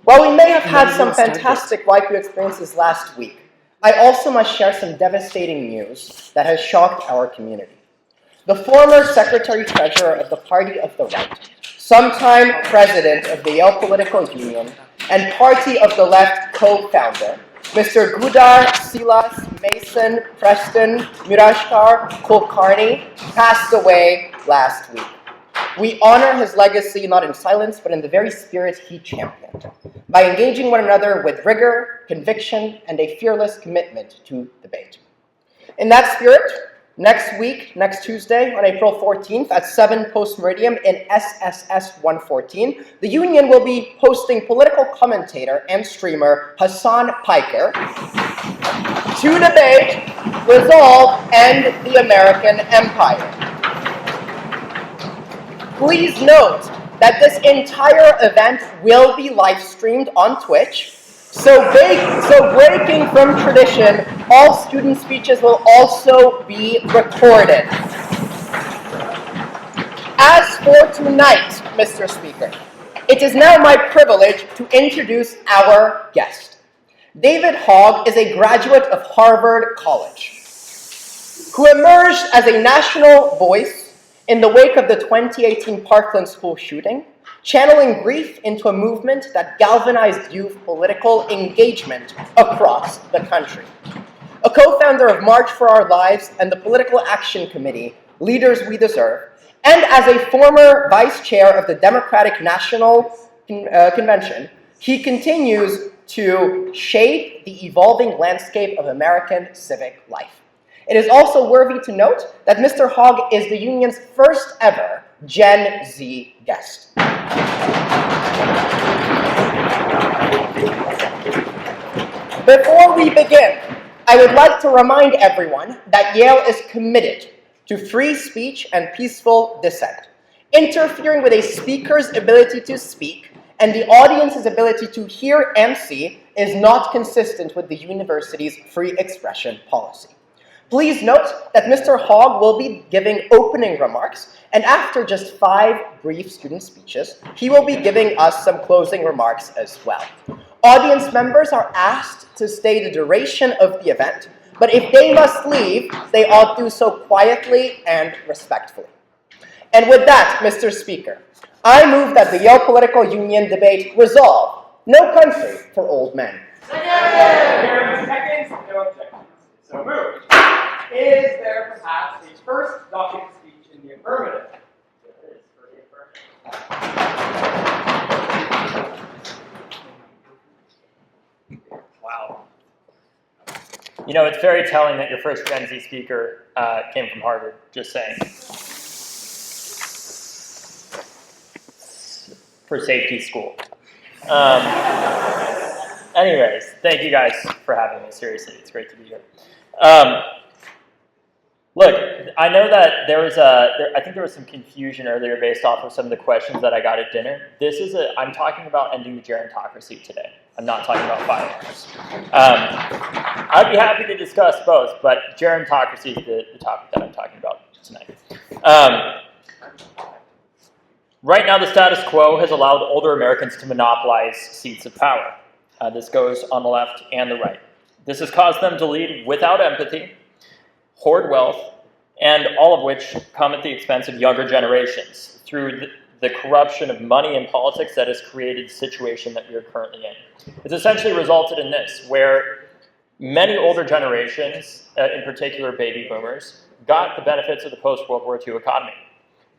While we may have had some fantastic YQ experiences last week, I also must share some devastating news that has shocked our community. The former Secretary-Treasurer of the Party of the Right, sometime President of the Yale Political Union, and Party of the Left co-founder, Mr. Gudar Silas Mason Preston Murashkar Kulkarni, passed away last week. We honor his legacy not in silence, but in the very spirit he championed, by engaging one another with rigor, conviction, and a fearless commitment to debate. In that spirit, next week, next Tuesday, on April 14th at 7 post-meridium in SSS 114, the Union will be hosting political commentator and streamer Hassan Piker to debate, resolve, end the American Empire. Please note that this entire event will be live-streamed on Twitch, so breaking from tradition, all student speeches will also be recorded. As for tonight, Mr. Speaker, it is now my privilege to introduce our guest. David Hogg is a graduate of Harvard College, who emerged as a national voice in the wake of the 2018 Parkland school shooting, channeling grief into a movement that galvanized youth political engagement across the country. A co-founder of March for Our Lives and the Political Action Committee, Leaders We Deserve, and as a former vice chair of the Democratic National Convention, he continues to shape the evolving landscape of American civic life. It is also worthy to note that Mr. Hogg is the Union's first ever Gen Z guest. Before we begin, I would like to remind everyone that Yale is committed to free speech and peaceful dissent. Interfering with a speaker's ability to speak and the audience's ability to hear and see is not consistent with the university's free expression policy. Please note that Mr. Hogg will be giving opening remarks, and after just 5 brief student speeches, he will be giving us some closing remarks as well. Audience members are asked to stay the duration of the event, but if they must leave, they ought to do so quietly and respectfully. And with that, Mr. Speaker, I move that the Yale Political Union debate resolve, no country for old men. Seconds, no objections. So moved. Is there perhaps a first docket speech in the affirmative? There is for the affirmative. Wow. You know, it's very telling that your first Gen Z speaker came from Harvard, just saying. For safety school. Anyways, thank you guys for having me. Seriously, it's great to be here. Look, I know that I think there was some confusion earlier based off of some of the questions that I got at dinner. I'm talking about ending the gerontocracy today. I'm not talking about firearms. I'd be happy to discuss both, but gerontocracy is the topic that I'm talking about tonight. Right now, the status quo has allowed older Americans to monopolize seats of power. This goes on the left and the right. This has caused them to lead without empathy, hoard wealth, and all of which come at the expense of younger generations through the corruption of money in politics that has created the situation that we are currently in. It's essentially resulted in this, where many older generations, in particular baby boomers, got the benefits of the post-World War II economy.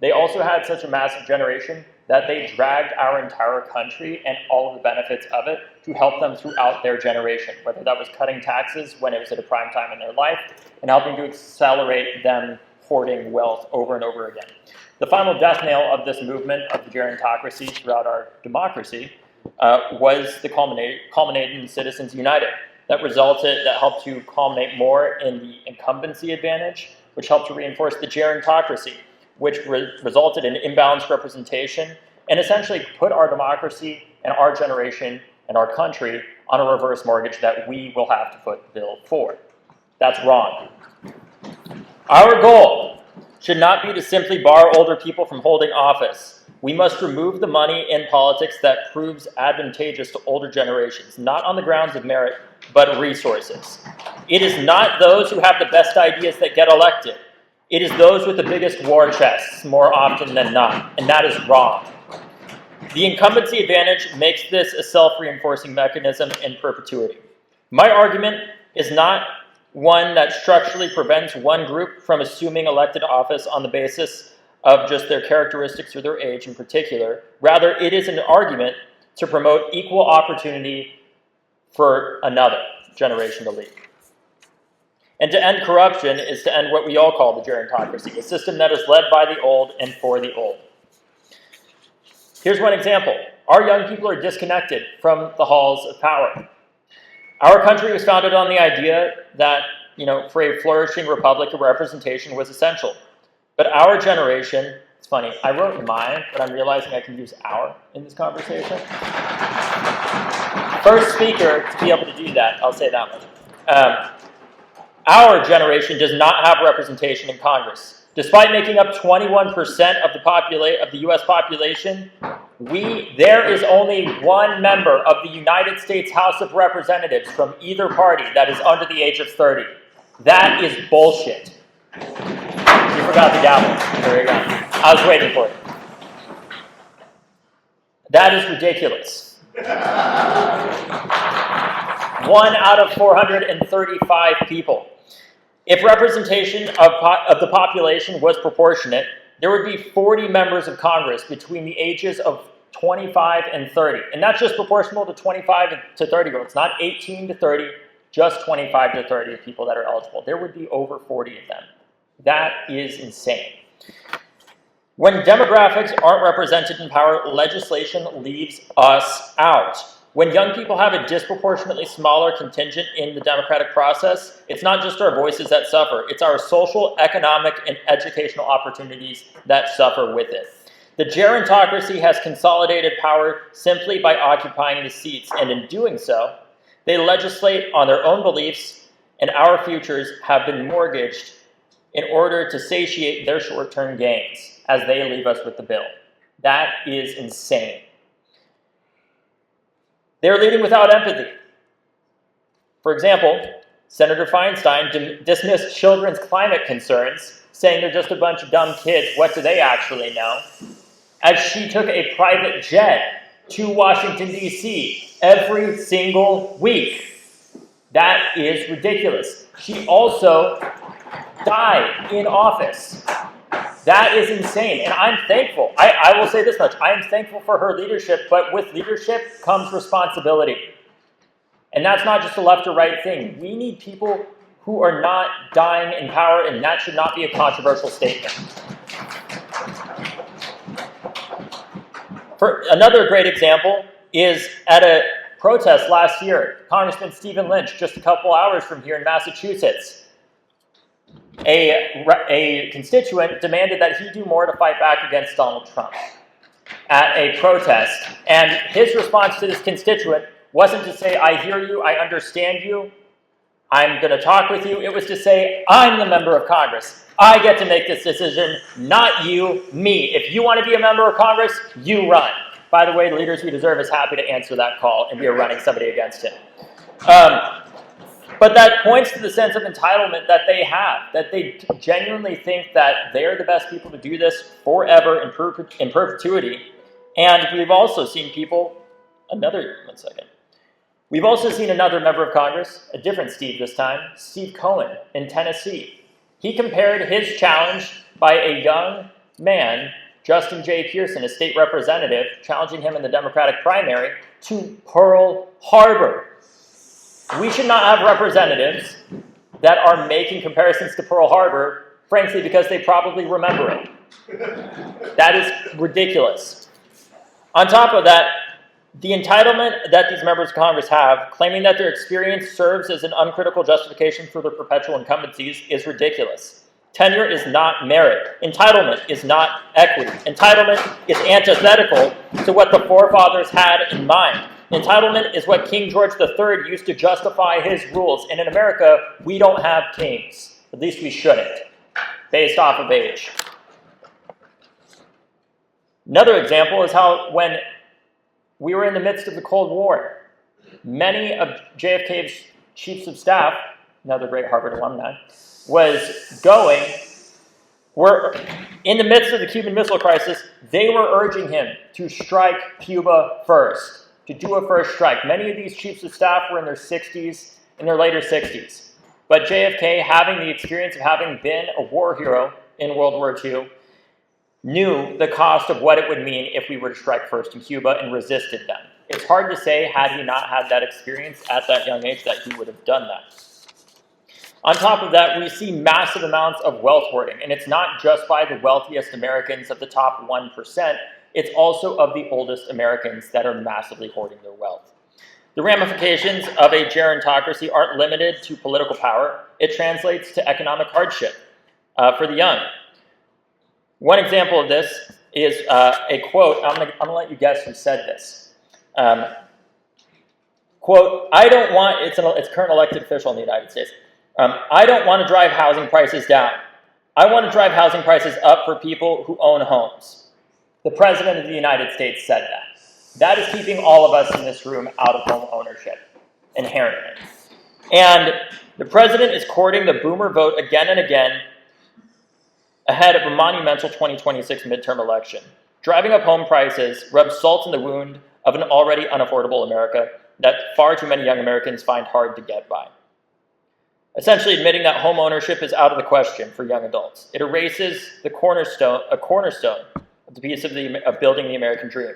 They also had such a massive generation that they dragged our entire country and all of the benefits of it to help them throughout their generation, whether that was cutting taxes when it was at a prime time in their life and helping to accelerate them hoarding wealth over and over again. The final death knell of this movement of the gerontocracy throughout our democracy was the culminating in Citizens United. That helped to culminate more in the incumbency advantage, which helped to reinforce the gerontocracy, which resulted in imbalanced representation and essentially put our democracy and our generation and our country on a reverse mortgage that we will have to foot the bill for. That's wrong. Our goal should not be to simply bar older people from holding office. We must remove the money in politics that proves advantageous to older generations, not on the grounds of merit, but resources. It is not those who have the best ideas that get elected. It is those with the biggest war chests more often than not, and that is wrong. The incumbency advantage makes this a self-reinforcing mechanism in perpetuity. My argument is not one that structurally prevents one group from assuming elected office on the basis of just their characteristics or their age in particular. Rather, it is an argument to promote equal opportunity for another generation to lead. And to end corruption is to end what we all call the gerontocracy, a system that is led by the old and for the old. Here's one example. Our young people are disconnected from the halls of power. Our country was founded on the idea that, for a flourishing republic, representation was essential. But our generation, it's funny, I wrote mine, but I'm realizing I can use our in this conversation. First speaker to be able to do that, I'll say that one. Our generation does not have representation in Congress. Despite making up 21% of the U.S. population, there is only one member of the United States House of Representatives from either party that is under the age of 30. That is bullshit. You forgot the gavel. There you go. I was waiting for it. That is ridiculous. 1 out of 435 people. If representation of the population was proportionate, there would be 40 members of Congress between the ages of 25 and 30. And that's just proportional to 25 to 30-year-olds, not 18 to 30, just 25 to 30 people that are eligible. There would be over 40 of them. That is insane. When demographics aren't represented in power, legislation leaves us out. When young people have a disproportionately smaller contingent in the democratic process, it's not just our voices that suffer, it's our social, economic, and educational opportunities that suffer with it. The gerontocracy has consolidated power simply by occupying the seats, and in doing so, they legislate on their own beliefs, and our futures have been mortgaged in order to satiate their short-term gains as they leave us with the bill. That is insane. They're leading without empathy. For example, Senator Feinstein dismissed children's climate concerns, saying they're just a bunch of dumb kids. What do they actually know? As she took a private jet to Washington, D.C. every single week. That is ridiculous. She also died in office. That is insane, and I'm thankful. I will say this much. I am thankful for her leadership, but with leadership comes responsibility. And that's not just a left or right thing. We need people who are not dying in power, and that should not be a controversial statement. For another great example is at a protest last year, Congressman Stephen Lynch, just a couple hours from here in Massachusetts, a constituent demanded that he do more to fight back against Donald Trump at a protest. And his response to this constituent wasn't to say, I hear you, I understand you, I'm going to talk with you. It was to say, I'm the member of Congress. I get to make this decision, not you, me. If you want to be a member of Congress, you run. By the way, the Leaders We Deserve is happy to answer that call, and we are running somebody against him. But that points to the sense of entitlement that they have, that they genuinely think that they're the best people to do this forever in perpetuity. And we've also seen We've also seen another member of Congress, a different Steve this time, Steve Cohen in Tennessee. He compared his challenge by a young man, Justin J. Pearson, a state representative, challenging him in the Democratic primary, to Pearl Harbor. We should not have representatives that are making comparisons to Pearl Harbor, frankly, because they probably remember it. That is ridiculous. On top of that, the entitlement that these members of Congress have, claiming that their experience serves as an uncritical justification for their perpetual incumbencies, is ridiculous. Tenure is not merit. Entitlement is not equity. Entitlement is antithetical to what the forefathers had in mind. Entitlement is what King George III used to justify his rules. And in America, we don't have kings. At least we shouldn't. based off of age. Another example is how when we were in the midst of the Cold War, many of JFK's chiefs of staff, another great Harvard alumni, were in the midst of the Cuban Missile Crisis, they were urging him to strike Cuba first, to do a first strike. Many of these chiefs of staff were in their 60s, in their later 60s. But JFK, having the experience of having been a war hero in World War II, knew the cost of what it would mean if we were to strike first in Cuba and resisted them. It's hard to say, had he not had that experience at that young age, that he would have done that. On top of that, we see massive amounts of wealth hoarding, and it's not just by the wealthiest Americans of the top 1%, it's also of the oldest Americans that are massively hoarding their wealth. The ramifications of a gerontocracy aren't limited to political power. It translates to economic hardship for the young. One example of this is a quote. I'm gonna let you guess who said this. Quote, it's a current elected official in the United States. I don't want to drive housing prices down. I want to drive housing prices up for people who own homes. The President of the United States said that. That is keeping all of us in this room out of home ownership, inherently. And the President is courting the boomer vote again and again ahead of a monumental 2026 midterm election. Driving up home prices rubs salt in the wound of an already unaffordable America that far too many young Americans find hard to get by. Essentially admitting that home ownership is out of the question for young adults. It erases a cornerstone of the piece of building the American dream.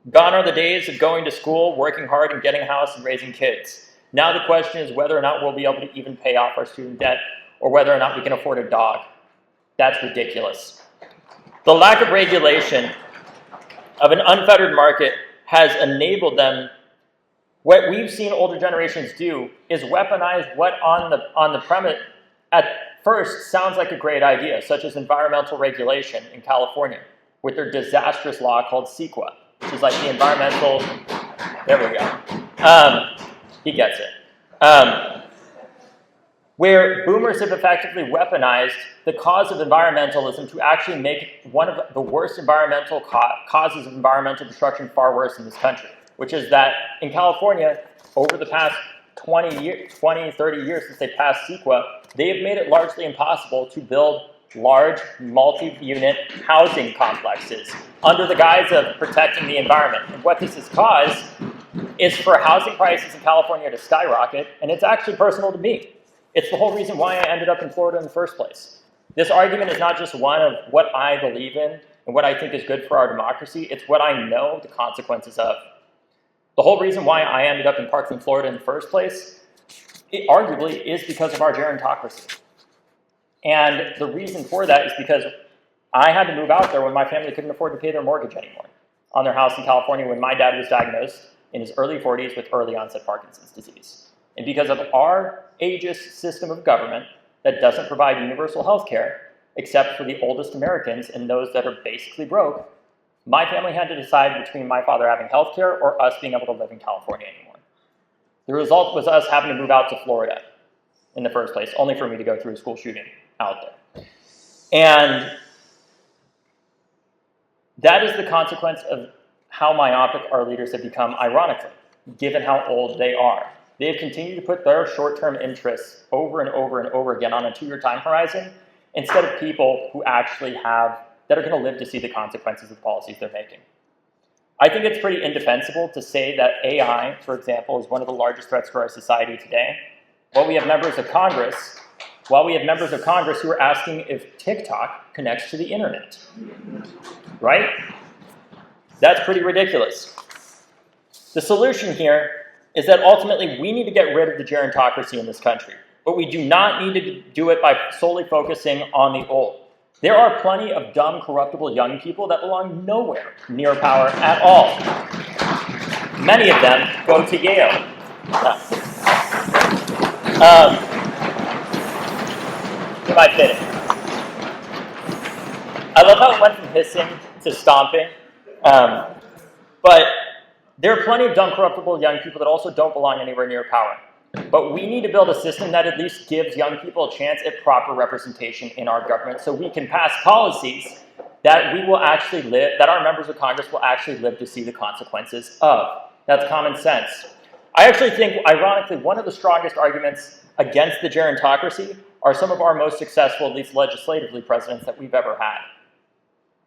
Gone are the days of going to school, working hard, and getting a house and raising kids. Now the question is whether or not we'll be able to even pay off our student debt or whether or not we can afford a dog. That's ridiculous. The lack of regulation of an unfettered market has enabled them. What we've seen older generations do is weaponize what on the premise at first sounds like a great idea, such as environmental regulation in California with their disastrous law called CEQA, which is like the environmental, there we go. He gets it. Where boomers have effectively weaponized the cause of environmentalism to actually make one of the worst environmental causes of environmental destruction far worse in this country, which is that in California, over the past 20, 30 years since they passed CEQA, they have made it largely impossible to build large multi-unit housing complexes under the guise of protecting the environment. And what this has caused is for housing prices in California to skyrocket, and it's actually personal to me. It's the whole reason why I ended up in Florida in the first place. This argument is not just one of what I believe in and what I think is good for our democracy, it's what I know the consequences of. The whole reason why I ended up in Parkland, Florida in the first place, it arguably is because of our gerontocracy. And the reason for that is because I had to move out there when my family couldn't afford to pay their mortgage anymore on their house in California when my dad was diagnosed in his early 40s with early onset Parkinson's disease. And because of our ageist system of government that doesn't provide universal health care, except for the oldest Americans and those that are basically broke, my family had to decide between my father having health care or us being able to live in California anymore. The result was us having to move out to Florida in the first place, only for me to go through a school shooting out there. And that is the consequence of how myopic our leaders have become, ironically, given how old they are. They have continued to put their short-term interests over and over and over again on a 2-year time horizon instead of people who actually that are going to live to see the consequences of the policies they're making. I think it's pretty indefensible to say that AI, for example, is one of the largest threats to our society today. While we have members of Congress who are asking if TikTok connects to the internet, right? That's pretty ridiculous. The solution here is that ultimately we need to get rid of the gerontocracy in this country, but we do not need to do it by solely focusing on the old. There are plenty of dumb, corruptible young people that belong nowhere near power at all. Many of them go to Yale. Am I kidding? I love how it went from hissing to stomping. But there are plenty of dumb, corruptible young people that also don't belong anywhere near power. But we need to build a system that at least gives young people a chance at proper representation in our government so we can pass policies that we will actually live, that our members of Congress will actually live to see the consequences of. That's common sense. I actually think, ironically, one of the strongest arguments against the gerontocracy are some of our most successful, at least legislatively, presidents that we've ever had.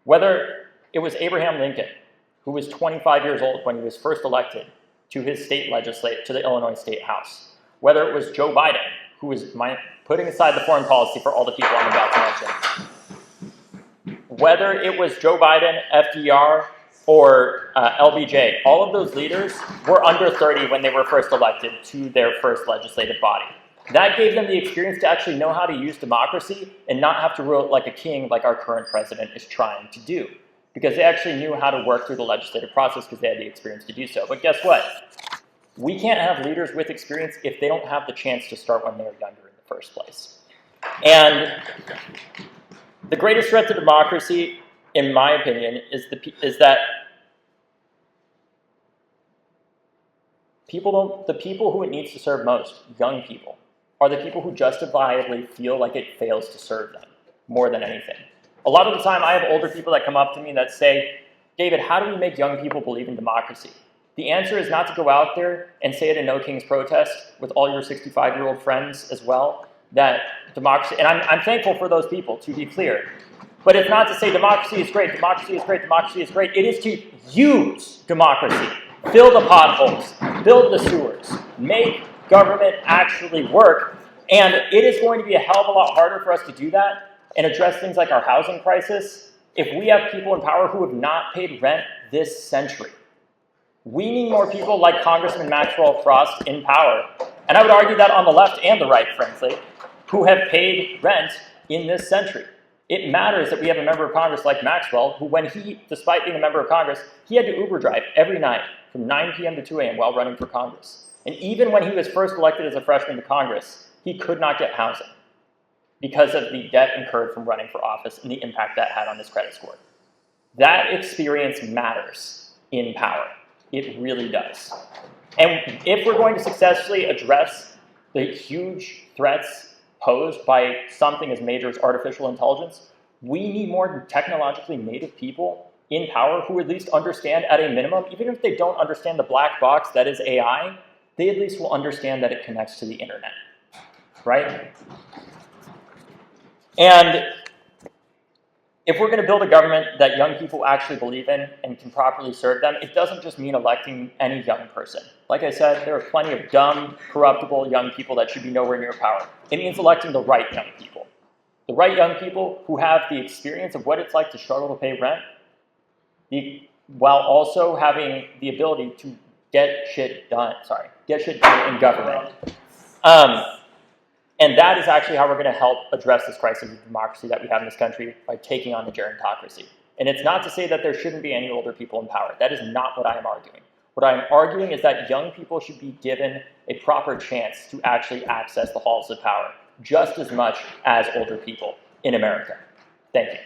Whether it was Abraham Lincoln, who was 25 years old when he was first elected to his state legislature, to the Illinois State House. Whether it was Joe Biden, who was putting aside the foreign policy for all the people I'm about to mention. Whether it was Joe Biden, FDR, or LBJ, all of those leaders were under 30 when they were first elected to their first legislative body. That gave them the experience to actually know how to use democracy and not have to rule like a king like our current president is trying to do. Because they actually knew how to work through the legislative process because they had the experience to do so. But guess what? We can't have leaders with experience if they don't have the chance to start when they're younger in the first place. And the greatest threat to democracy, in my opinion, is that the people who it needs to serve most, young people, are the people who justifiably feel like it fails to serve them more than anything. A lot of the time, I have older people that come up to me that say, David, how do we make young people believe in democracy? The answer is not to go out there and say at a No Kings protest with all your 65-year-old friends as well, that democracy, and I'm thankful for those people, to be clear, but it's not to say democracy is great, democracy is great, democracy is great. It is to use democracy, fill the potholes, build the sewers, make government actually work, and it is going to be a hell of a lot harder for us to do that and address things like our housing crisis if we have people in power who have not paid rent this century. We need more people like Congressman Maxwell Frost in power, and I would argue that on the left and the right, frankly, who have paid rent in this century. It matters that we have a member of Congress like Maxwell, who when he, despite being a member of Congress, he had to Uber drive every night from 9 p.m. to 2 a.m. while running for Congress. And even when he was first elected as a freshman to Congress, he could not get housing because of the debt incurred from running for office and the impact that had on his credit score. That experience matters in power. It really does. And if we're going to successfully address the huge threats posed by something as major as artificial intelligence, we need more technologically native people in power who at least understand at a minimum, even if they don't understand the black box that is AI, they at least will understand that it connects to the internet, right? And if we're going to build a government that young people actually believe in and can properly serve them, it doesn't just mean electing any young person. Like I said, there are plenty of dumb, corruptible young people that should be nowhere near power. It means electing the right young people. The right young people who have the experience of what it's like to struggle to pay rent, while also having the ability to get shit done in government. And that is actually how we're going to help address this crisis of democracy that we have in this country, by taking on the gerontocracy. And it's not to say that there shouldn't be any older people in power. That is not what I am arguing. What I am arguing is that young people should be given a proper chance to actually access the halls of power, just as much as older people in America. Thank you.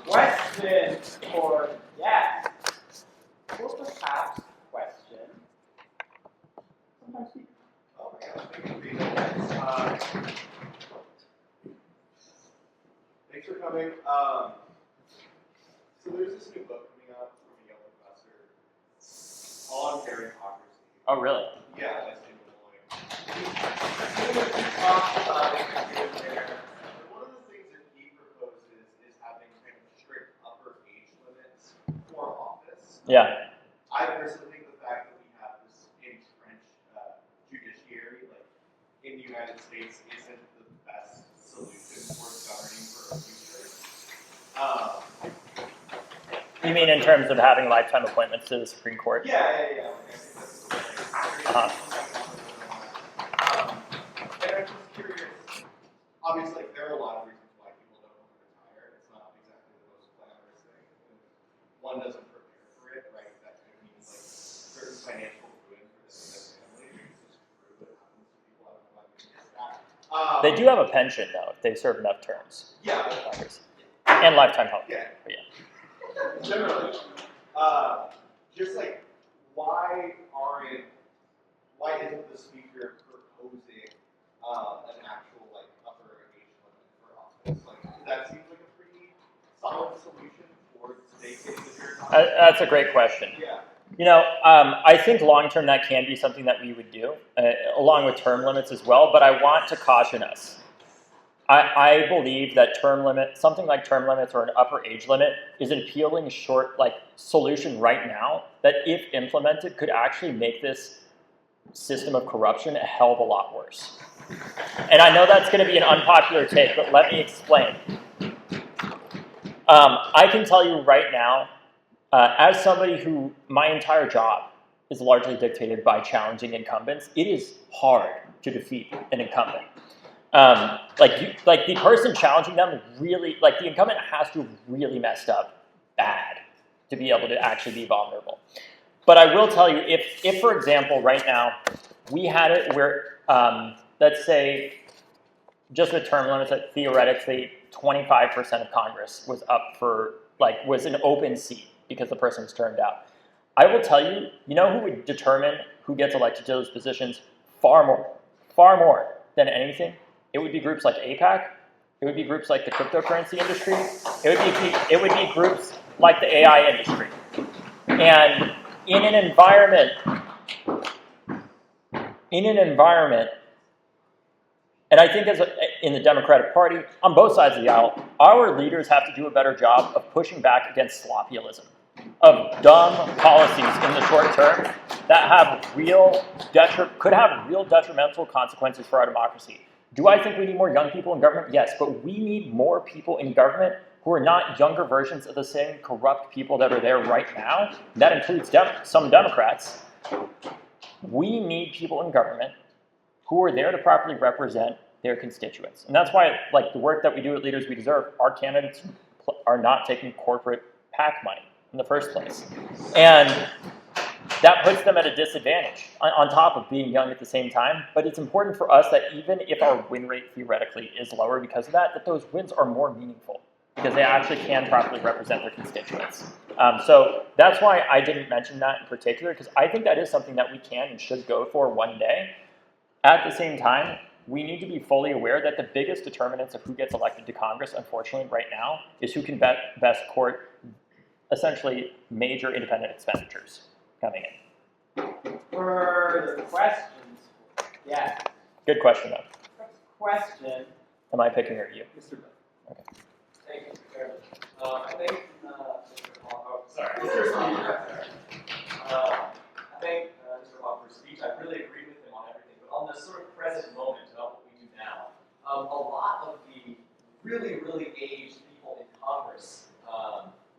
Question for yes. Or perhaps question. Sometimes we. Oh my gosh, thanks for being there. Thanks for coming. So there's this new book coming out from a Yale professor on gerontocracy. Oh, really? Yeah, that's in Illinois. He talks about it there. And one of the things that he proposes is having kind of strict upper age limits for office. Yeah. I personally think the fact that we have this entrenched judiciary, like in the United States, isn't the best solution towards governing for our future. You mean in terms of having lifetime appointments to the Supreme Court? Yeah. Like, I think that's the way. And I'm just curious. Obviously, there are a lot of reasons why people don't want to retire. It's not exactly the most glamorous thing. One doesn't prepare for it, right? That could mean like certain financial ruin for them and their family. It's just true. It happens to people. I don't know why we get that. They do have a pension, though, if they serve enough terms. Yeah. And lifetime health. Yeah. Yeah. Generally, just like why aren't why isn't the speaker proposing an actual like upper age limit for office? Like that seems like a pretty solid solution towards making the bureaucracy. That's a great question. Yeah. You know, I think long term that can be something that we would do, along with term limits as well. But I want to caution us. I believe that something like term limits or an upper age limit, is an appealing solution right now that, if implemented, could actually make this system of corruption a hell of a lot worse. And I know that's going to be an unpopular take, but let me explain. I can tell you right now, as somebody who my entire job is largely dictated by challenging incumbents, it is hard to defeat an incumbent. The person challenging them really, the incumbent has to have really messed up bad to be able to actually be vulnerable. But I will tell you, if for example, right now, we had it where, let's say, just with term limits, that theoretically 25% of Congress was up for, was an open seat because the person was turned out. I will tell you, you know who would determine who gets elected to those positions far more than anything? It would be groups like APAC. It would be groups like the cryptocurrency industry. It would be groups like the AI industry. And in an environment, and I think in the Democratic Party, on both sides of the aisle, our leaders have to do a better job of pushing back against sloppyism, of dumb policies in the short term that could have real detrimental consequences for our democracy. Do I think we need more young people in government? Yes, but we need more people in government who are not younger versions of the same corrupt people that are there right now. That includes some Democrats. We need people in government who are there to properly represent their constituents. And that's why, the work that we do at Leaders We Deserve, our candidates are not taking corporate PAC money in the first place. And that puts them at a disadvantage on top of being young at the same time. But it's important for us that even if our win rate theoretically is lower because of that those wins are more meaningful because they actually can properly represent their constituents. So that's why I didn't mention that in particular, because I think that is something that we can and should go for one day. At the same time, we need to be fully aware that the biggest determinants of who gets elected to Congress, unfortunately, right now, is who can best court essentially major independent expenditures coming in. Further questions? Yeah. Good question, though. Question. Am I picking or you? Mr. Bill. Okay. Thank you, Mr. Chairman. I think, Mr. Hogg, Mr. Speaker, I think Mr. Hogg, for speech, I really agree with him on everything, but on the sort of present moment about what we do now, a lot of the really, really aged people in Congress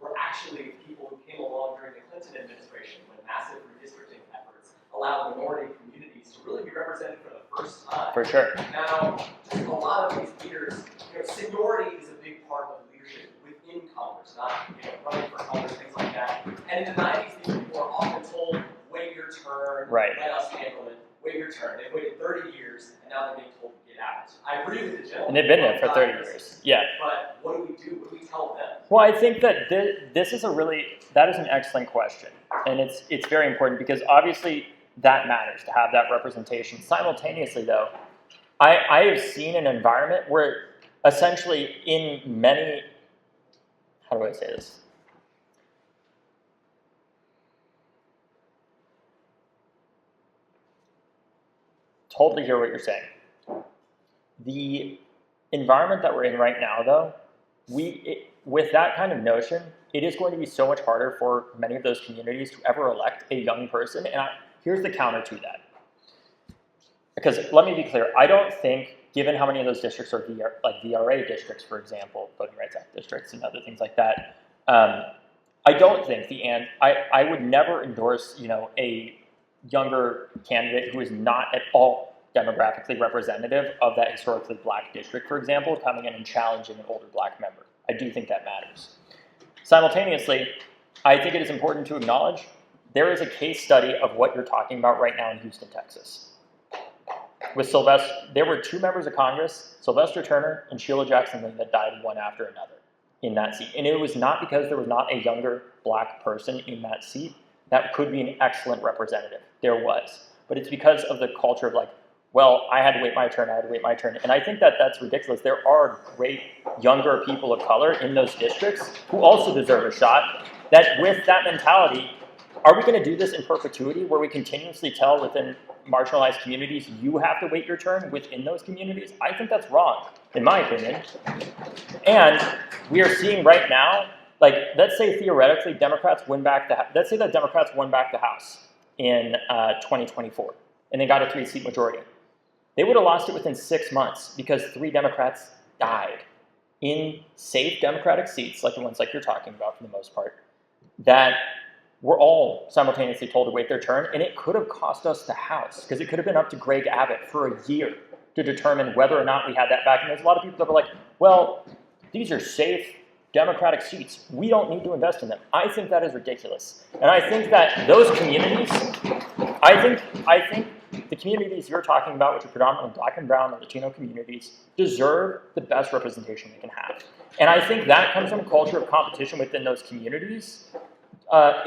were actually people who came along during the Clinton administration when massive redistricting efforts allowed minority communities to really be represented for the first time. For sure. Now, just a lot of these leaders, seniority is a big part of leadership within Congress, not running for Congress, things like that. And in the 90s, these people are often told, wait your turn, right. Let us handle it, wait your turn. They've waited 30 years, and now they're being told to get out. I agree with the gentleman. And they've been there for 30 years. Yeah. But what do we do? What do we tell them? Well, I think that that is an excellent question. And it's very important because obviously that matters to have that representation. Simultaneously, though, I have seen an environment where essentially in many, how do I say this? Totally hear what you're saying. The environment that we're in right now, though, with that kind of notion, it is going to be so much harder for many of those communities to ever elect a young person. And here's the counter to that. Because let me be clear, I don't think, given how many of those districts are VRA districts, for example, Voting Rights Act districts and other things like that, I don't think I would never endorse, a younger candidate who is not at all demographically representative of that historically black district, for example, coming in and challenging an older black member. I do think that matters. Simultaneously, I think it is important to acknowledge there is a case study of what you're talking about right now in Houston, Texas. With there were two members of Congress, Sylvester Turner and Sheila Jackson Lee, that died one after another in that seat. And it was not because there was not a younger black person in that seat that could be an excellent representative. There was. but it's because of the culture of like, well, I had to wait my turn, And I think that that's ridiculous. There are great younger people of color in those districts who also deserve a shot, that with that mentality, are we going to do this in perpetuity where we continuously tell within marginalized communities, you have to wait your turn within those communities? I think that's wrong, in my opinion. And we are seeing right now, like, let's say theoretically Democrats win back let's say that Democrats won back the House in 2024, and they got a 3-seat majority. They would have lost it within 6 months because 3 Democrats died in safe Democratic seats, like the ones like you're talking about for the most part, that were all simultaneously told to wait their turn, and it could have cost us the House, because it could have been up to Greg Abbott for a year to determine whether or not we had that back. And there's a lot of people that were like, well, these are safe Democratic seats. We don't need to invest in them. I think that is ridiculous. And I think that those communities, I think the communities you're talking about, which are predominantly Black and Brown and Latino communities, deserve the best representation they can have. And I think that comes from a culture of competition within those communities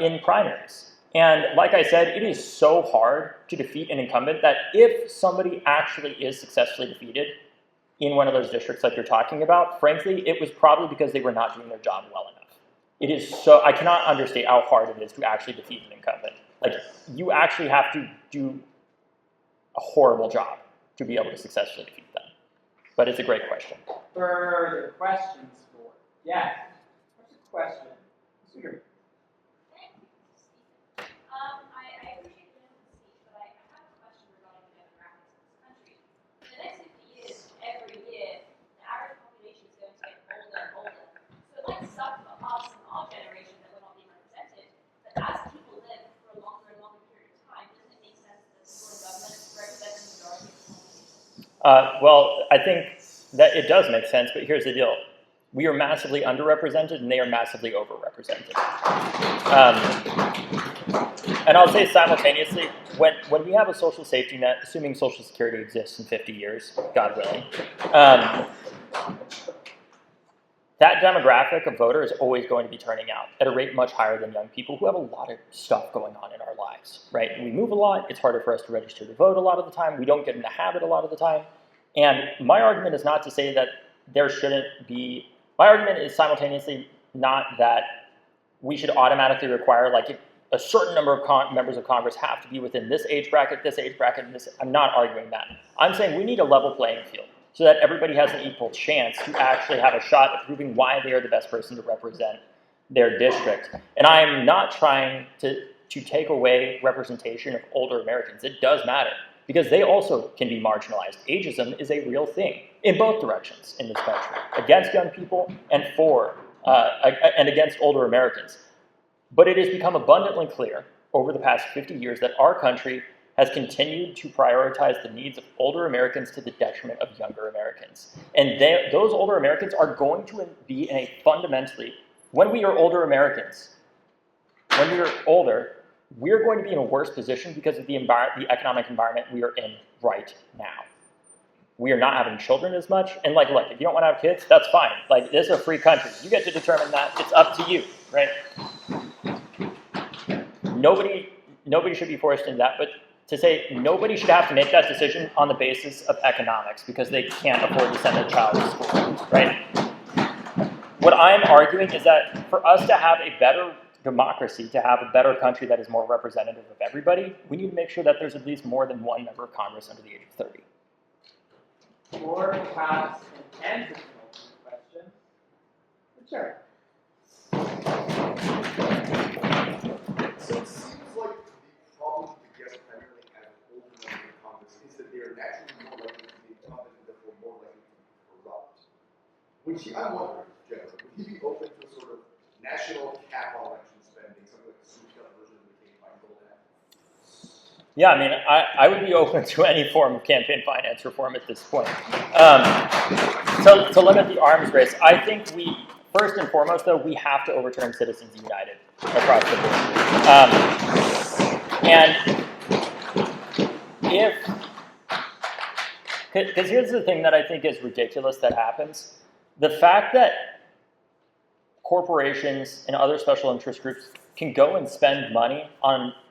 in primaries. And like I said, it is so hard to defeat an incumbent that if somebody actually is successfully defeated in one of those districts like you're talking about, frankly, it was probably because they were not doing their job well enough. It is so, I cannot understate how hard it is to actually defeat an incumbent. Like, you actually have to do a horrible job to be able to successfully defeat them. But it's a great question. Further questions for? Yes. What's the question? Here. I appreciate the speech, but I have a question regarding the demographics of this country. In the next 50 years, every year, the average population is going to get older and older. So it might suck for us and our generation that we're not being represented, but as people live for a longer and longer period of time, doesn't it make sense that the sort of government represents the majority of the population? Well, I think that it does make sense, but here's the deal. We are massively underrepresented, and they are massively overrepresented. And I'll say simultaneously, when we have a social safety net, assuming Social Security exists in 50 years, God willing, that demographic of voter is always going to be turning out at a rate much higher than young people who have a lot of stuff going on in our lives, right? We move a lot. It's harder for us to register to vote a lot of the time. We don't get in the habit a lot of the time. And my argument is not to say that there shouldn't be, my argument is simultaneously not that we should automatically require, like, a certain number of members of Congress have to be within this age bracket, and this. I'm not arguing that. I'm saying we need a level playing field so that everybody has an equal chance to actually have a shot at proving why they are the best person to represent their district. And I'm not trying to take away representation of older Americans. It does matter, because they also can be marginalized. Ageism is a real thing in both directions in this country, against young people and and against older Americans. But it has become abundantly clear over the past 50 years that our country has continued to prioritize the needs of older Americans to the detriment of younger Americans. And those older Americans are going to be in a fundamentally, when we are older Americans, when we are older, we're going to be in a worse position because of the economic environment we are in right now. We are not having children as much. And like, look, if you don't want to have kids, that's fine. Like, this is a free country. You get to determine that. It's up to you, right? Nobody should be forced into that. But to say nobody should have to make that decision on the basis of economics because they can't afford to send their child to school, right? What I'm arguing is that for us to have a better democracy, to have a better country that is more representative of everybody, we need to make sure that there's at least more than one member of Congress under the age of 30. Or perhaps an end question. Sure. So it seems like the problem to get primarily at an older member of Congress is that they are naturally more likely to be incumbent and therefore more likely to be corrupt. I'm wondering, generally, would he be open to a sort of national cap on election spending, something like the souped-up version of the campaign goal act? Yeah, I mean, I would be open to any form of campaign finance reform at this point. To limit the arms race, I think first and foremost, though, we have to overturn Citizens United across the board. Because here's the thing that I think is ridiculous that happens. The fact that corporations and other special interest groups can go and spend money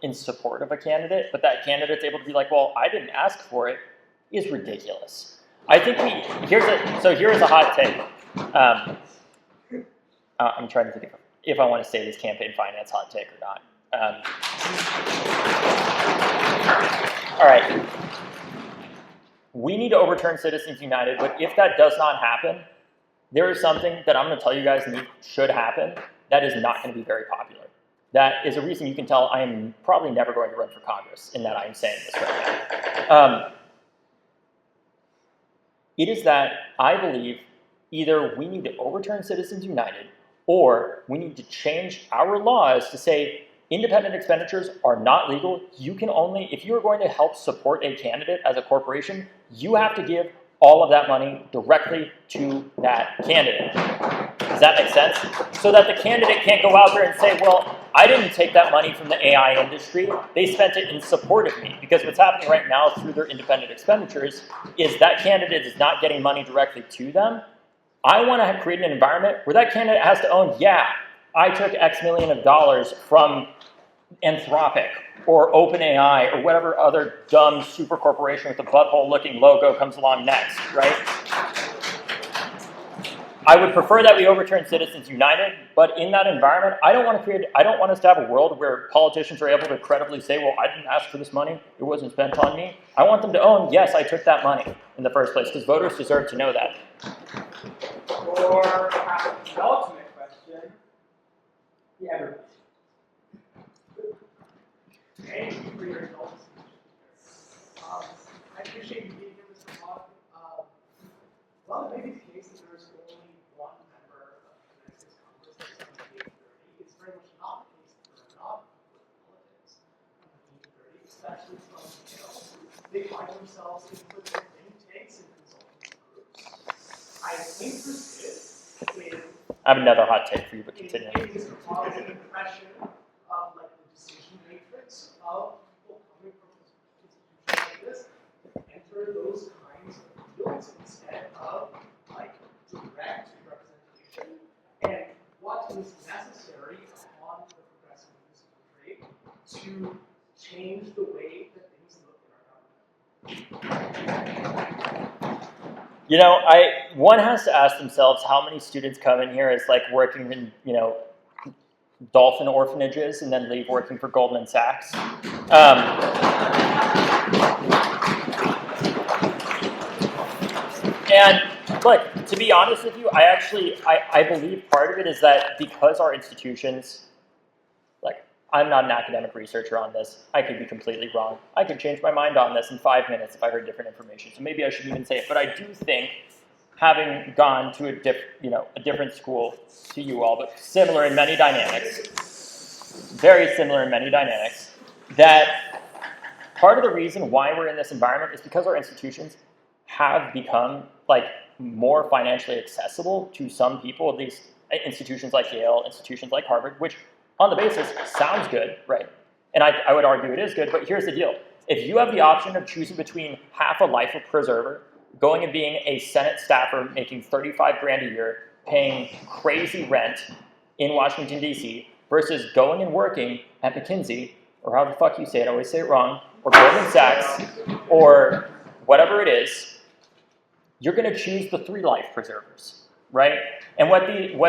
in support of a candidate, but that candidate's able to be like, well, I didn't ask for it, is ridiculous. I think here's a hot take. I'm trying to think if I want to say this campaign finance hot take or not. All right. We need to overturn Citizens United, but if that does not happen, there is something that I'm going to tell you guys should happen that is not going to be very popular. That is a reason you can tell I am probably never going to run for Congress in that I'm saying this right now. It is that I believe either we need to overturn Citizens United or we need to change our laws to say independent expenditures are not legal. You can only, if you're going to help support a candidate as a corporation, you have to give all of that money directly to that candidate. Does that make sense? So that the candidate can't go out there and say, well, I didn't take that money from the AI industry. They spent it in support of me. Because what's happening right now through their independent expenditures is that candidate is not getting money directly to them. I want to create an environment where that candidate has to own, yeah, I took X million of dollars from Anthropic or OpenAI or whatever other dumb super corporation with a butthole-looking logo comes along next, right? I would prefer that we overturn Citizens United, but in that environment, I don't want us to have a world where politicians are able to credibly say, well, I didn't ask for this money, it wasn't spent on me. I want them to own, yes, I took that money in the first place, because voters deserve to know that. Or perhaps the ultimate question, everybody. Thank you for your results. I appreciate you being here, Mr. Hogg. Well, it may be the case that there's only one member of the United States Congress that's on the 830. It's very much not the case that there are not politics on the 830, especially from Yale. They find themselves in political think tanks and consulting groups. I think this is I have another hot take for you, but continue. Mr. Hogg's impression of like the decision matrix of people coming from institutions like this to enter those kinds of fields instead of like direct representation, and what is necessary upon the progressive in this country to change the way that things look in our government. You know, one has to ask themselves how many students come in here as like working in, dolphin orphanages and then leave working for Goldman Sachs. And look, to be honest with you, I believe part of it is that because our institutions, like, I'm not an academic researcher on this. I could be completely wrong. I could change my mind on this in 5 minutes if I heard different information. So maybe I shouldn't even say it. But I do think, having gone to a different school to you all, but similar in many dynamics, very similar in many dynamics, that part of the reason why we're in this environment is because our institutions have become like more financially accessible to some people. These institutions like Yale, institutions like Harvard, which on the basis sounds good, right? And I would argue it is good, but here's the deal. If you have the option of choosing between half a life of preserver, going and being a Senate staffer making $35 grand a year, paying crazy rent in Washington, D.C., versus going and working at McKinsey, or how the fuck you say it, I always say it wrong, or Goldman Sachs, or whatever it is, you're going to choose the 3 life preservers, right? And what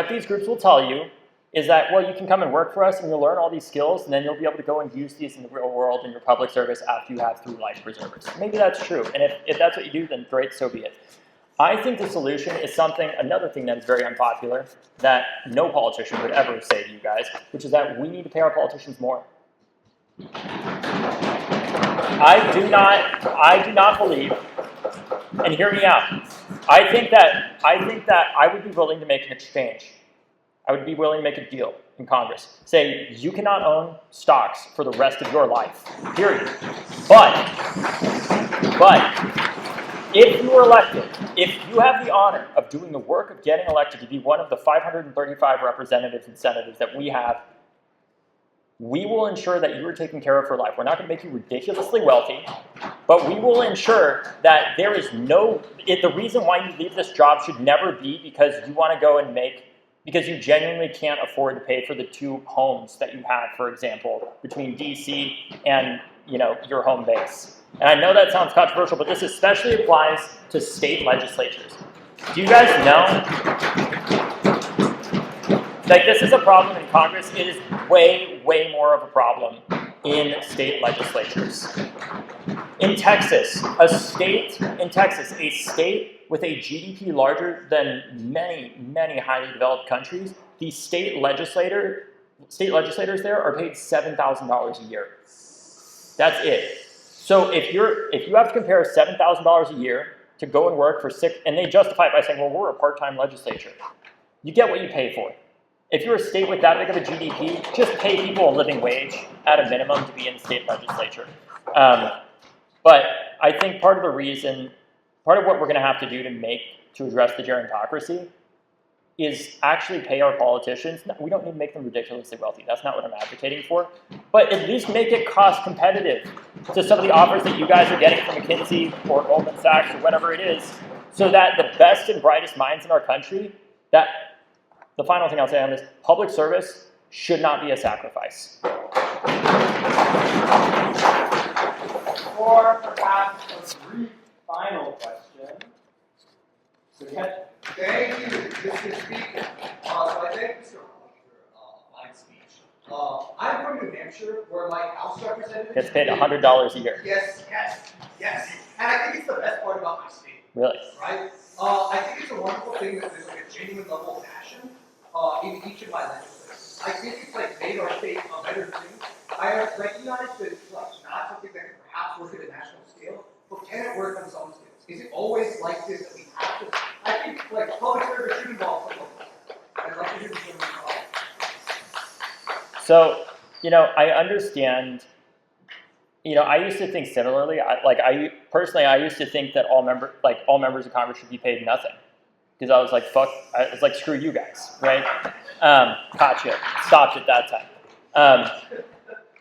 these groups will tell you is that, well, you can come and work for us and you'll learn all these skills and then you'll be able to go and use these in the real world in your public service after you have 3 life preservers. Maybe that's true. And if that's what you do, then great, so be it. I think the solution is another thing that is very unpopular that no politician would ever say to you guys, which is that we need to pay our politicians more. I do not believe, and hear me out, I think that I would be willing to make an exchange. I would be willing to make a deal in Congress. Say, you cannot own stocks for the rest of your life, period. But if you were elected, if you have the honor of doing the work of getting elected to be one of the 535 representatives and senators that we have, we will ensure that you are taken care of for life. We're not going to make you ridiculously wealthy, but we will ensure that there is the reason why you leave this job should never be because you want to go and make because you genuinely can't afford to pay for the 2 homes that you have, for example, between DC and your home base. And I know that sounds controversial, but this especially applies to state legislatures. Do you guys know? Like, this is a problem in Congress. It is way, way more of a problem in state legislatures. In Texas, a state with a GDP larger than many, many highly developed countries, the state legislators there are paid $7,000 a year. That's it. So if you have to compare $7,000 a year to go and work for 6, and they justify it by saying, well, we're a part-time legislature. You get what you pay for. If you're a state with that big of a GDP, just pay people a living wage at a minimum to be in the state legislature. But I think part of what we're going to have to do to address the gerontocracy is actually pay our politicians. We don't need to make them ridiculously wealthy. That's not what I'm advocating for. But at least make it cost competitive to some of the offers that you guys are getting from McKinsey or Goldman Sachs or whatever it is, so that the best and brightest minds in our country, the final thing I'll say on this, public service should not be a sacrifice. Or perhaps a brief final question. So Thank you, Mr. Speaker. So I thank Mr. Hogg for my speech. I'm from New Hampshire, where my House representative Gets paid $100 a year. Yes. And I think it's the best part about my state. Really? Right? I think it's a wonderful thing that there's like a genuine level of passion in each of my legislators. I think it's like made our state a better thing. I recognize that it's like not something that can perhaps work at a national scale, but can it work on some scales? Is it always like this that we have to? I think like public service should involve some local. I'd like to hear this one involved. So, I understand. I used to think similarly. I used to think that all members of Congress should be paid nothing, because I was like, I was like, screw you guys, right? Gotcha. Stopped at that time,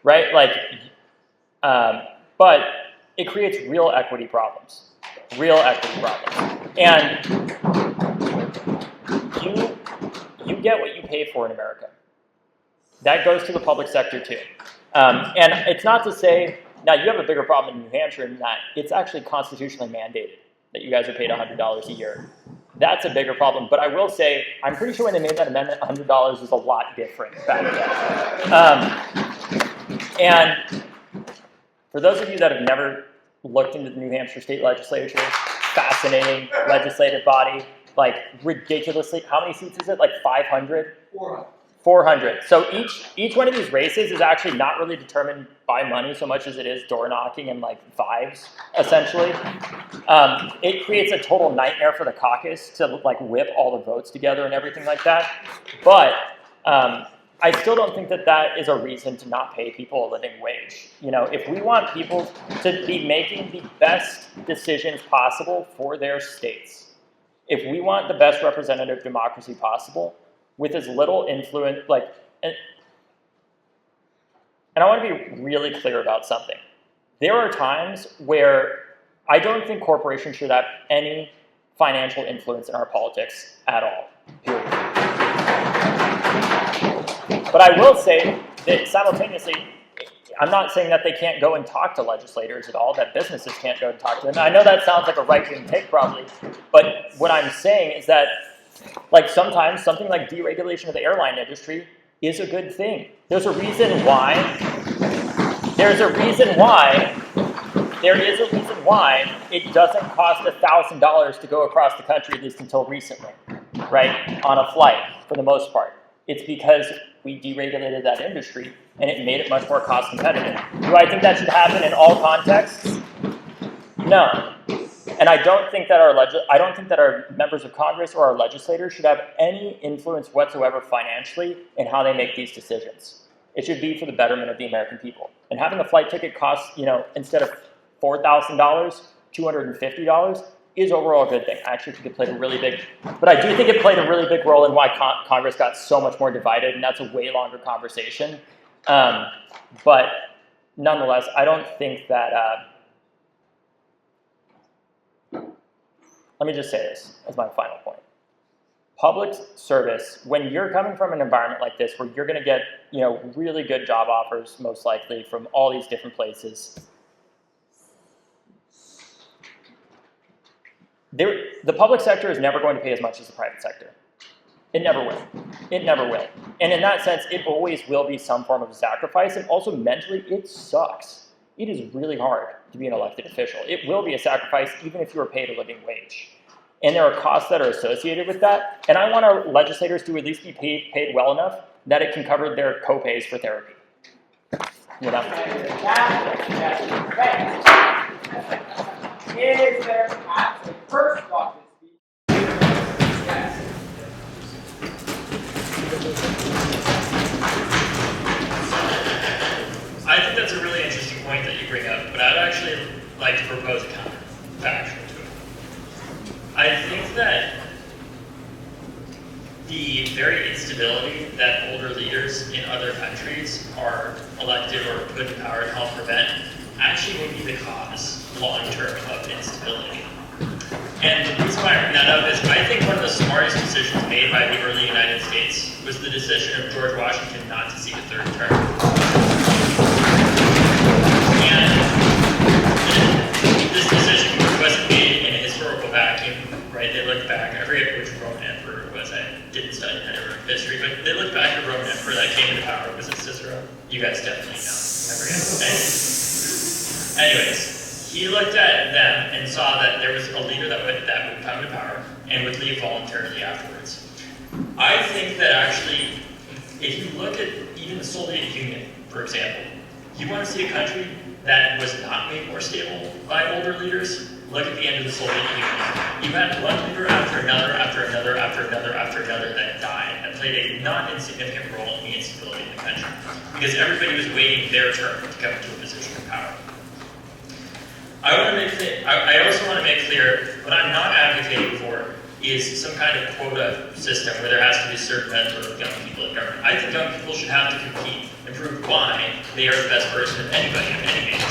right? But it creates real equity problems, and you get what you pay for in America. That goes to the public sector too. And it's not to say, now you have a bigger problem in New Hampshire in that it's actually constitutionally mandated that you guys are paid $100 a year. That's a bigger problem. But I will say, I'm pretty sure when they made that amendment, $100 was a lot different back then. And for those of you that have never looked into the New Hampshire state legislature, fascinating legislative body, like ridiculously, how many seats is it? Like 500? 400. So each one of these races is actually not really determined by money so much as it is door knocking and like vibes, essentially. It creates a total nightmare for the caucus to like whip all the votes together and everything like that. But I still don't think that is a reason to not pay people a living wage. If we want people to be making the best decisions possible for their states, if we want the best representative democracy possible, with as little influence, and I want to be really clear about something. There are times where I don't think corporations should have any financial influence in our politics at all, period. But I will say that simultaneously, I'm not saying that they can't go and talk to legislators at all, that businesses can't go and talk to them. I know that sounds like a right-wing take probably, but what I'm saying is that sometimes something like deregulation of the airline industry is a good thing. There is a reason why it doesn't cost $1,000 to go across the country, at least until recently, right, on a flight for the most part. It's because we deregulated that industry and it made it much more cost competitive. Do I think that should happen in all contexts? No. And I don't think that our members of Congress or our legislators should have any influence whatsoever financially in how they make these decisions. It should be for the betterment of the American people. And having a flight ticket cost, instead of $4,000, $250 is overall a good thing. I actually think it played a really big, but I do think it played a really big role in why Congress got so much more divided, and that's a way longer conversation. But nonetheless, I don't think that. Let me just say this as my final point. public service, when you're coming from an environment like this where you're going to get, really good job offers, most likely from all these different places, the public sector is never going to pay as much as the private sector. It never will. It never will. And in that sense, it always will be some form of a sacrifice. And also mentally, it sucks. It is really hard to be an elected official. It will be a sacrifice even if you are paid a living wage. And there are costs that are associated with that. And I want our legislators to at least be paid well enough that it can cover their co-pays for therapy. Is there perhaps a first block? I think that's a really interesting point that you bring up, but I'd actually like to propose a counterfactual to it. I think that the very instability that older leaders in other countries are elected or put in power to help prevent actually will be the cause, long-term, of instability. And the reason why I bring that up is I think one of the smartest decisions made by the early United States was the decision of George Washington not to seek a third term. And this decision wasn't made in a historical vacuum, right? They looked back, I forget which Roman emperor it was, I didn't study that ever in history, but they looked back at the Roman emperor that came into power. Was it Cicero? You guys definitely know. I forget. Anyways, he looked at them and saw that there was a leader that would come to power and would leave voluntarily afterwards. I think that actually, if you look at even the Soviet Union, for example, you want to see a country that was not made more stable by older leaders? Look at the end of the Soviet Union. You had one leader after another, after another, after another, after another that died, that played a not insignificant role in the instability of the country. Because everybody was waiting their turn to come to a position of power. I also want to make clear, what I'm not advocating for is some kind of quota system where there has to be a certain number of young people in government. I think young people should have to compete and prove why they are the best person of anybody of any age.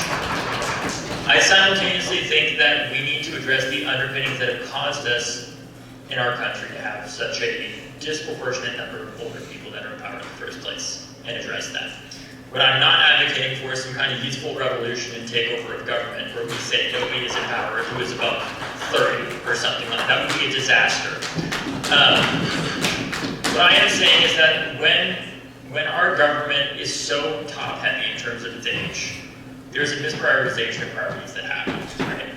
I simultaneously think that we need to address the underpinnings that have caused us in our country to have such a disproportionate number of older people that are in power in the first place and address that. What I'm not advocating for is some kind of useful revolution and takeover of government where we say nobody is in power who is above 30 or something like that. That would be a disaster. What I am saying is that when our government is so top-heavy in terms of its age, there's a misprioritization of priorities that happens, right?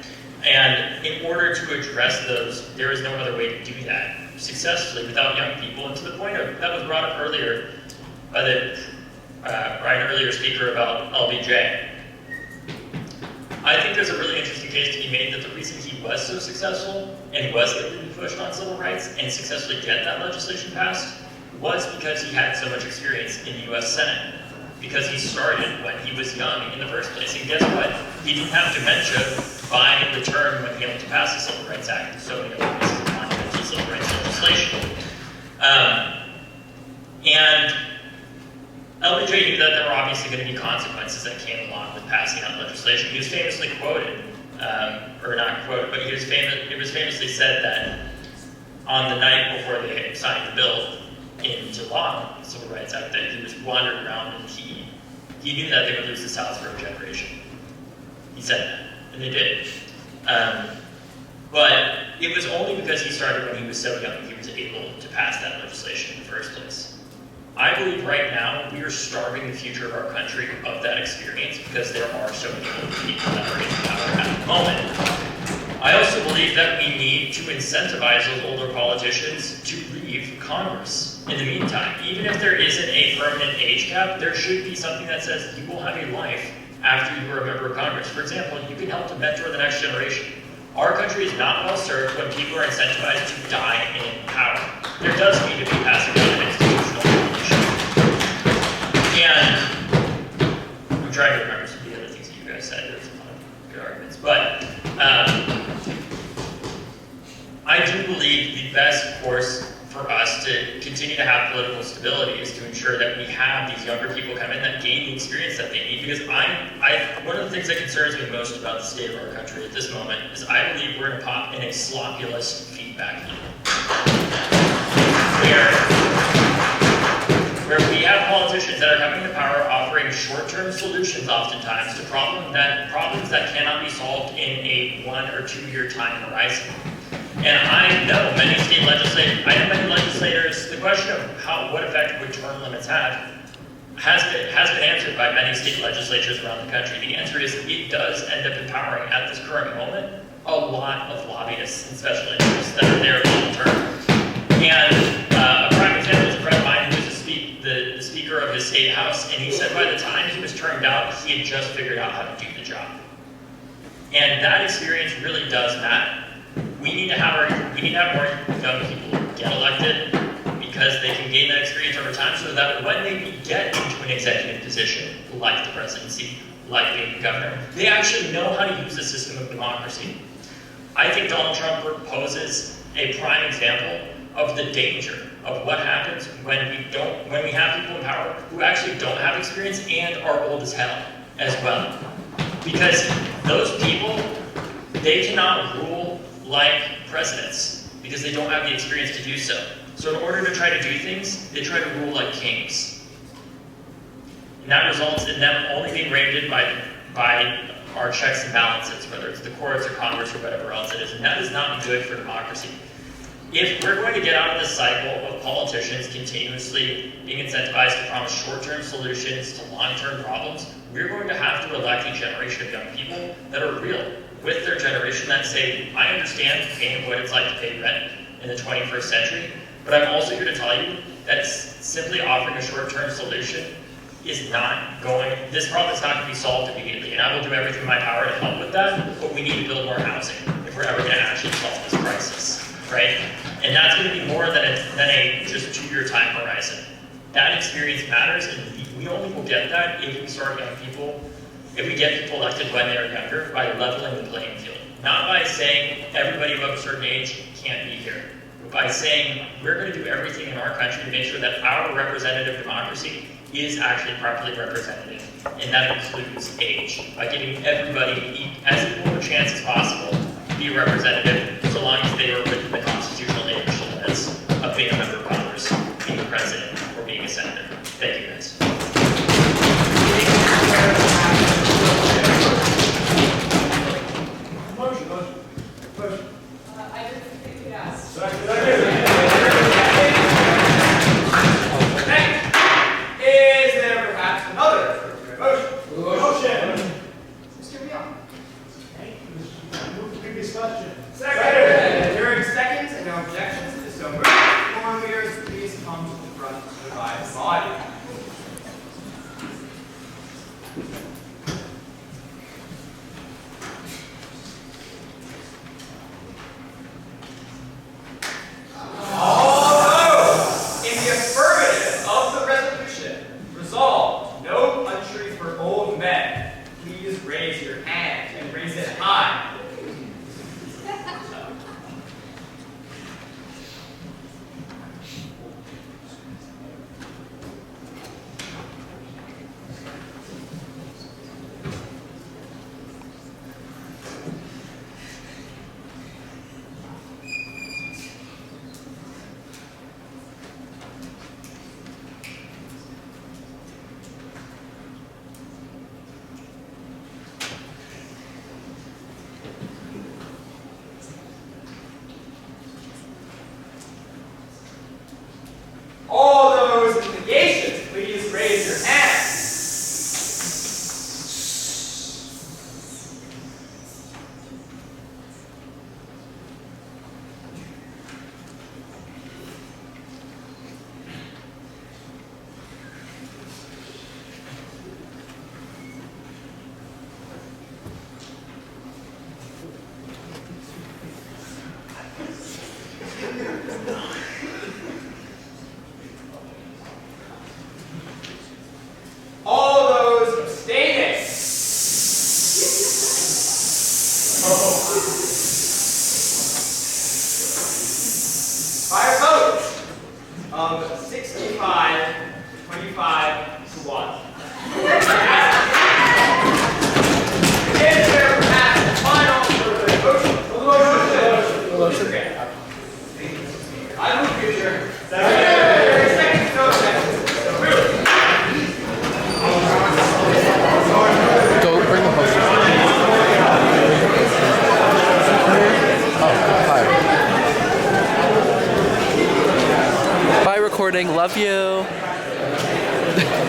And in order to address those, there is no other way to do that successfully without young people. And to the point of, that was brought up earlier by an earlier speaker about LBJ. I think there's a really interesting case to be made that the reason he was so successful and was able to be pushed on civil rights and successfully get that legislation passed was because he had so much experience in the US Senate. Because he started when he was young in the first place. And guess what? He didn't have dementia by the term when he helped to pass the Civil Rights Act and so many other pieces of monumental civil rights legislation. And LBJ knew that there were obviously going to be consequences that came along with passing that legislation. He was famously quoted, or not quoted, but it was famously said that on the night before they signed the bill into law, the Civil Rights Act, that he was wandering around and he knew that they would lose the South for a generation. He said that, and they did. But it was only because he started when he was so young he was able to pass that legislation in the first place. I believe right now we are starving the future of our country of that experience because there are so many old people that are in power at the moment. I also believe that we need to incentivize those older politicians to leave Congress in the meantime. Even if there isn't a permanent age cap, there should be something that says you will have a life after you are a member of Congress. For example, you can help to mentor the next generation. Our country is not well served when people are incentivized to die in power. There does need to be passing of institutional revolution. And I'm trying to remember some of the other things that you guys said. There's a lot of good arguments. But I do believe the best course for us to continue to have political stability is to ensure that we have these younger people come in that gain the experience that they need. Because one of the things that concerns me most about the state of our country at this moment is I believe we're in a slopulous feedback loop. where we have politicians that are having the power offering short-term solutions oftentimes to problems that cannot be solved in a 1 or 2 year time horizon. And I know many legislators, the question of what effect would term limits have has been answered by many state legislatures around the country. The answer is it does end up empowering, at this current moment, a lot of lobbyists and special interests that are there long term. And a prime example is a friend of mine who was the Speaker of his state house, and he said by the time he was termed out, he had just figured out how to do the job. And that experience really does matter. We need to have more young people get elected because they can gain that experience over time, so that when they get into an executive position, like the presidency, like being the governor, they actually know how to use the system of democracy. I think Donald Trump proposes a prime example of the danger of what happens when we have people in power who actually don't have experience and are old as hell as well. Because those people, they cannot rule like presidents because they don't have the experience to do so. So in order to try to do things, they try to rule like kings. And that results in them only being rated by our checks and balances, whether it's the courts or Congress or whatever else it is. And that is not good for democracy. If we're going to get out of this cycle of politicians continuously being incentivized to promise short-term solutions to long-term problems, we're going to have to elect a generation of young people that are real with their generation that say, I understand paying what it's like to pay rent in the 21st century, but I'm also here to tell you that simply offering a short-term solution is not going, this problem is not going to be solved immediately, and I will do everything in my power to help with that, but we need to build more housing if we're ever going to actually solve this crisis, right? And that's going to be more than a just 2 year time horizon. That experience matters, and we only will get that if we start young people, if we get people elected when they're younger, by leveling the playing field. Not by saying everybody above a certain age can't be here, but by saying we're going to do everything in our country to make sure that our representative democracy is actually properly representative, and that includes age, by giving everybody as equal a chance as possible to be a representative, so long as they are within the constitutional age limits of being a member of Congress, being a president, or being a senator. Thank you, guys. Motion. I just think yes. Is there perhaps another motion? Motion. Mr. Young. Thank you. Move to previous question. Second. During seconds and no objections to so moved, forum leaders, please come to the front to advise the body. All those in the affirmative of the resolution, resolved, no country for old men. Please raise your hand and raise it high. All those in negations, please raise your hands. All those abstaining. By a vote of 65 to 25 to 1. Is there perhaps a final motion? I move Go bring the poster. Oh, hi. Bye, recording. Love you.